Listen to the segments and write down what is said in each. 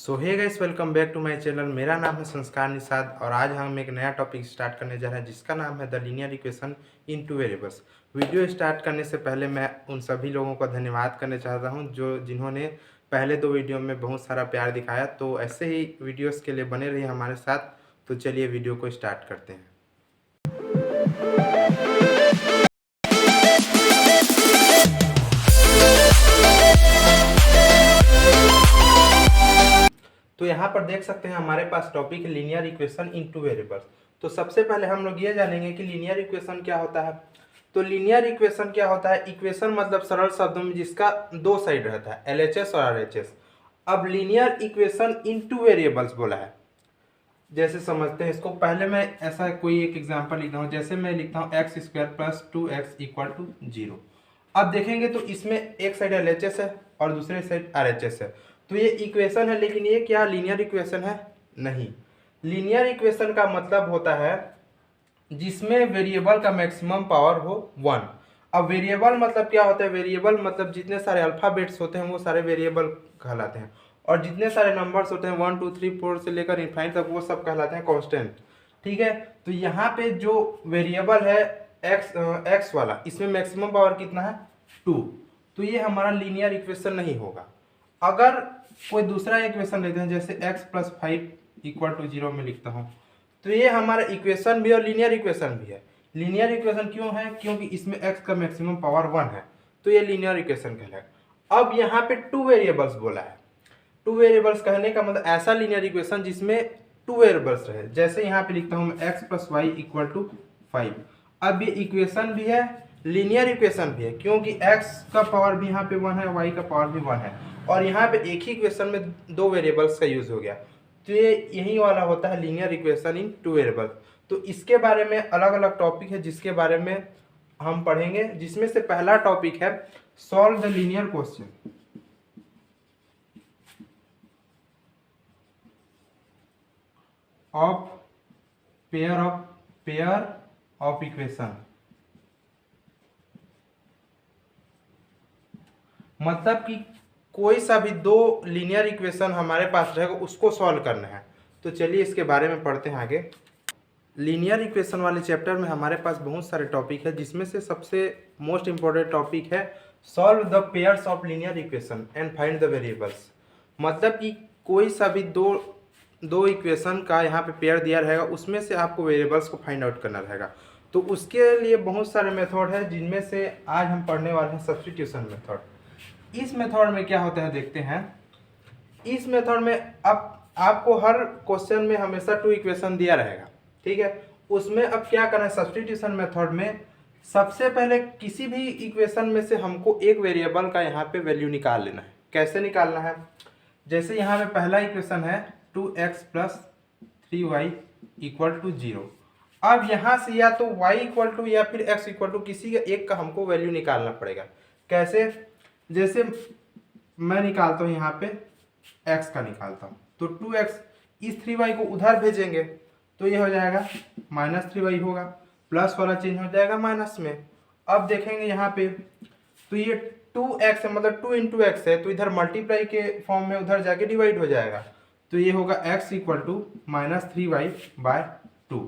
So hey guys, welcome back to my channel. मेरा नाम है संस्कार निषाद और आज हम एक नया टॉपिक स्टार्ट करने जा रहे हैं जिसका नाम है the linear equation in two variables. Video start करने से पहले मैं उन सभी लोगों का धन्यवाद करना चाहता हूं जिन्होंने पहले दो वीडियो में बहुत सारा प्यार दिखाया। तो ऐसे ही वीडियोस के लिए बने रहिए हमारे साथ। तो चलिए वीडियो को स्टार्ट करते हैं। तो यहाँ पर देख सकते हैं हमारे पास टॉपिक है linear equation in two variables. तो सबसे पहले हम लोग ये जानेंगे कि लीनियर इक्वेशन क्या होता है। तो लीनियर इक्वेशन क्या होता है? इक्वेशन मतलब सरल शब्दों में जिसका दो साइड रहता है, एलएचएस और आरएचएस। अब linear equation in two variables बोला है, जैसे समझते हैं इसको। पहले मैं ऐसा कोई एक एग्जांपल लिखता हूँ, जैसे मैं लिखता हूँ x square plus 2x equal to 0। अब देखेंगे तो इसमें एक साइड एलएचएस है और दूसरे साइड आरएचएस है। तो ये इक्वेशन है, लेकिन ये क्या लीनियर इक्वेशन है? नहीं। लीनियर इक्वेशन का मतलब होता है जिसमें वेरिएबल का मैक्सिमम पावर हो 1। अब वेरिएबल मतलब क्या होता है? वेरिएबल मतलब जितने सारे अल्फाबेट्स होते हैं वो सारे वेरिएबल कहलाते हैं, और जितने सारे नंबर्स होते हैं 1 2 3 4 से लेकर इनफाइनाइट तक वो सब कहलाते हैं कांस्टेंट। ठीक है। तो यहाँ पे जो वेरिएबल है एक्स वाला, इसमें मैक्सिमम पावर कितना है? 2। तो ये हमारा लीनियर इक्वेशन नहीं होगा। अगर कोई दूसरा इक्वेशन लेते हैं, जैसे x प्लस 5 इक्वल टू 0 में लिखता हूँ, तो ये हमारा इक्वेशन भी और लीनियर इक्वेशन भी है। लीनियर इक्वेशन क्यों है? क्योंकि इसमें x का मैक्सिमम पावर 1 है, तो ये लीनियर इक्वेशन कहलाएगा। अब यहाँ पे टू वेरिएबल्स बोला है। टू वेरिएबल्स कहने का मतलब ऐसा लीनियर इक्वेशन जिसमें टू वेरिएबल्स रहे। जैसे यहाँ पे लिखता हूँ मैं x plus y equal to 5। अब ये इक्वेशन भी है, लीनियर इक्वेशन भी है, क्योंकि x का पावर भी यहाँ पे 1 है, y का पावर भी 1 है, और यहाँ पे एक ही इक्वेशन में दो वेरिएबल्स का यूज हो गया। तो ये यही वाला होता है linear equation in two variables. तो इसके बारे में अलग अलग टॉपिक है जिसके बारे में हम पढ़ेंगे, जिसमें से पहला टॉपिक है solve the linear question of pair of equation. मतलब कि कोई सा भी दो लीनियर इक्वेशन हमारे पास रहेगा उसको सॉल्व करना है। तो चलिए इसके बारे में पढ़ते हैं आगे। लीनियर इक्वेशन वाले चैप्टर में हमारे पास बहुत सारे टॉपिक है, जिसमें से सबसे मोस्ट इंपॉर्टेंट टॉपिक है solve the pairs of linear equation and find the variables. मतलब कि कोई सा भी दो इक्वेशन का यहाँ पे पेयर दिया रहेगा, उसमें से आपको वेरिएबल्स को फाइंड आउट करना रहेगा। तो उसके लिए बहुत सारे मेथड है, जिनमें से आज हम पढ़ने वाले हैं सब्स्टिट्यूशन मेथड। इस मेथड में क्या होता है देखते हैं। इस मेथड में अब आपको हर क्वेश्चन में हमेशा टू इक्वेशन दिया रहेगा, ठीक है। उसमें अब क्या करना है, सब्स्टिट्यूशन मेथड में सबसे पहले किसी भी इक्वेशन में से हमको एक वेरिएबल का यहाँ पे वैल्यू निकाल लेना है। कैसे निकालना है? जैसे यहाँ पे पहला इक्वेशन है 2x plus 3y equal to 0। अब यहाँ से या तो y इक्वल टू या फिर x इक्वल टू किसी एक का हमको वैल्यू निकालना पड़ेगा। कैसे? जैसे मैं निकालता हूँ यहाँ पे x का निकालता हूँ, तो 2x, इस 3y को उधर भेजेंगे तो ये हो जाएगा -3y होगा, प्लस वाला चेंज हो जाएगा माइनस में। अब देखेंगे यहाँ पे तो ये 2x है, मतलब 2 इंटू एक्स है, तो इधर मल्टीप्लाई के फॉर्म में उधर जाके डिवाइड हो जाएगा, तो ये होगा x equal to -3y bye 2।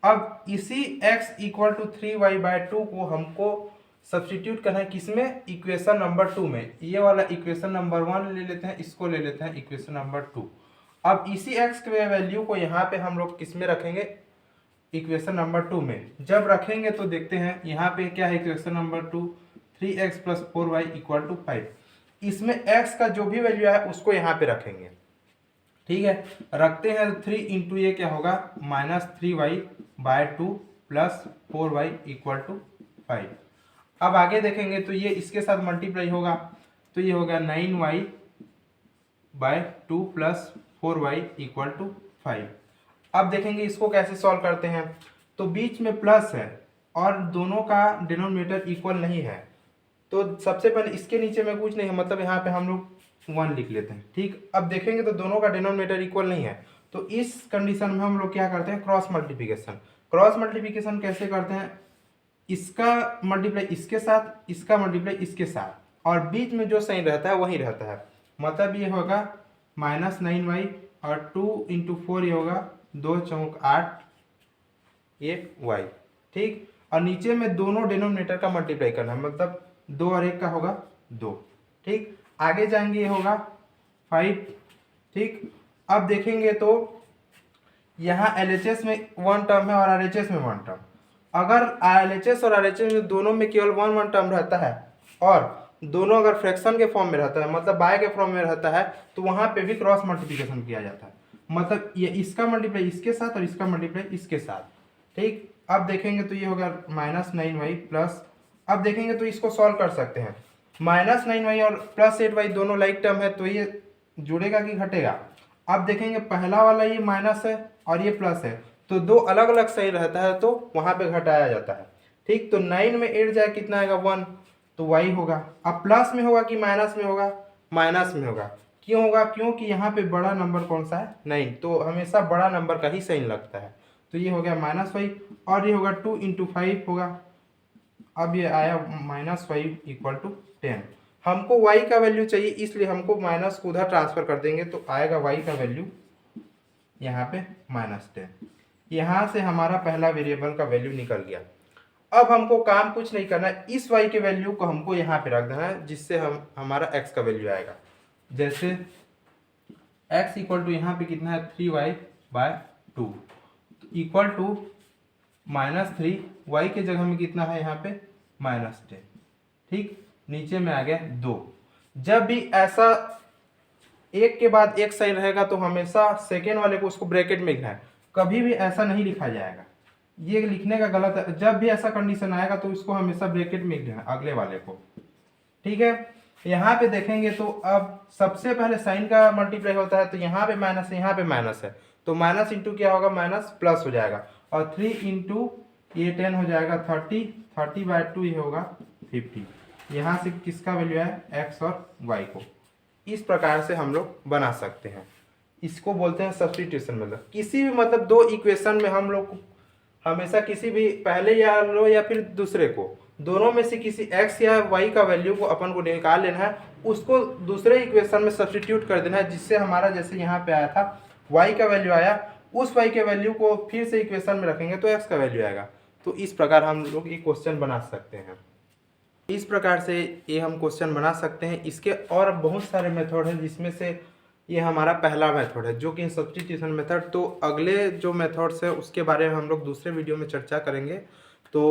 अब इसी x equal to 3y bye 2 को हमको सब्स्टिट्यूट करना है किसमें? इक्वेशन नंबर 2 में। ये वाला इक्वेशन नंबर 1 ले लेते हैं, इसको ले लेते हैं इक्वेशन नंबर 2। अब इसी x के वैल्यू को यहाँ पे हम लोग किस में रखेंगे? इक्वेशन नंबर 2 में। जब रखेंगे तो देखते हैं यहाँ पे क्या है, equation number 2 3x plus 4y equal to 5। इसमें x का जो भी वैल्यू है उसको यहाँ पे रखेंगे, ठीक है। रखते हैं 3 इंटू ये क्या होगा -3y bye 2 plus 4y equal to 5। अब आगे देखेंगे तो ये इसके साथ मल्टीप्लाई होगा, तो ये होगा 9y bye 2 plus 4y equal to 5। अब देखेंगे इसको कैसे सॉल्व करते हैं। तो बीच में प्लस है और दोनों का डिनोमिनेटर इक्वल नहीं है, तो सबसे पहले इसके नीचे में कुछ नहीं है, मतलब यहाँ पे हम लोग 1 लिख लेते हैं, ठीक। अब देखेंगे तो दोनों का डिनोमिनेटर इक्वल नहीं है, तो इस कंडीशन में हम लोग क्या करते हैं? Cross multiplication. क्रॉस मल्टीप्लिकेशन कैसे करते हैं? इसका मल्टीप्लाई इसके साथ, इसका मल्टीप्लाई इसके साथ, और बीच में जो साइन रहता है वही रहता है। मतलब ये होगा -9y और 2 इंटू 4 ये होगा 2 चौक 8 ये y। ठीक, और नीचे में दोनों डिनोमिनेटर का मल्टीप्लाई करना है, मतलब 2 और 1 का होगा 2। ठीक, आगे जाएंगे ये होगा 5। ठीक, अब देखेंगे तो यहाँ LHS में 1 टर्म है और RHS में 1 टर्म। अगर LHS और RHS में दोनों में केवल 1 टर्म रहता है और दोनों अगर फ्रैक्शन के फॉर्म में रहता है, मतलब बाय के फॉर्म में रहता है, तो वहाँ पे भी क्रॉस मल्टीप्लिकेशन किया जाता है, मतलब ये इसका मल्टीप्लाई इसके साथ और इसका मल्टीप्लाई इसके साथ। ठीक, अब देखेंगे तो ये होगा -9y प्लस, अब देखेंगे तो इसको सॉल्व कर सकते हैं। -9y और +8y दोनों लाइक टर्म है, तो ये जुड़ेगा कि घटेगा। अब देखेंगे पहला वाला ये माइनस है और ये प्लस है, तो दो अलग अलग साइन रहता है तो वहाँ पे घटाया जाता है। ठीक, तो 9 में 8 जाए कितना आएगा 1, तो y होगा। अब प्लस में होगा कि माइनस में होगा, माइनस में होगा। क्यों होगा, क्योंकि यहाँ पे बड़ा नंबर कौन सा है 9, तो हमेशा बड़ा नंबर का ही साइन लगता है। तो ये हो गया -y और ये होगा 2 इंटू 5 होगा। अब ये आया -y इक्वल टू 10। हमको y का वैल्यू चाहिए, इसलिए हमको माइनस को उधर ट्रांसफर कर देंगे, तो आएगा y का वैल्यू यहाँ पे -10। यहाँ से हमारा पहला वेरिएबल का वैल्यू निकल गया। अब हमको काम कुछ नहीं करना है, इस y के वैल्यू को हमको यहाँ पे रख देना है, जिससे हमारा x का वैल्यू आएगा। जैसे x इक्वल टू यहाँ पे कितना है 3y/2 इक्वल टू -3, y के जगह में कितना है यहाँ पे -10। ठीक, नीचे में आ गया 2। जब भी ऐसा एक के बाद एक साइन रहेगा तो हमेशा सेकेंड वाले को उसको ब्रैकेट में लिखना है, कभी भी ऐसा नहीं लिखा जाएगा, ये लिखने का गलत है। जब भी ऐसा कंडीशन आएगा तो इसको हमेशा ब्रैकेट में लिखना है अगले वाले को। ठीक है, यहाँ पे देखेंगे तो अब सबसे पहले साइन का मल्टीप्लाई होता है, तो यहाँ पे माइनस है, यहाँ पे माइनस है, तो माइनस इंटू क्या होगा माइनस प्लस हो जाएगा, और 3 इंटू ये 10 हो जाएगा 30, 30/2 ये होगा 50। यहाँ से किसका वैल्यू है x और y को। इस प्रकार से हम लोग बना सकते हैं, इसको बोलते हैं सब्स्टिट्यूशन मेथड। किसी भी मतलब दो इक्वेशन में हम लोग हमेशा किसी भी पहले या लो या फिर दूसरे को, दोनों में से किसी x या y का वैल्यू को अपन को निकाल लेना है, उसको दूसरे इक्वेशन में सब्स्टिट्यूट कर देना है, जिससे हमारा जैसे यहाँ पे आया था y का वैल्यू आया, उस y के वैल्यू को फिर से इक्वेशन में रखेंगे तो x का वैल्यू आएगा। तो इस प्रकार हम लोग ये क्वेश्चन बना सकते हैं। इस प्रकार से ये हम क्वेश्चन बना सकते हैं। इसके और बहुत सारे मेथड हैं, जिसमें से ये हमारा पहला मेथड है जो कि सब्स्टिट्यूशन मेथड। तो अगले जो मेथड्स है उसके बारे में हम लोग दूसरे वीडियो में चर्चा करेंगे। तो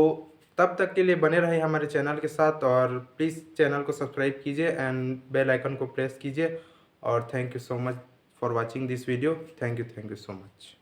तब तक के लिए बने रहे हमारे चैनल के साथ, और प्लीज़ चैनल को सब्सक्राइब कीजिए एंड बेल आइकन को प्रेस कीजिए। और thank you so much for watching this video. Thank you so much.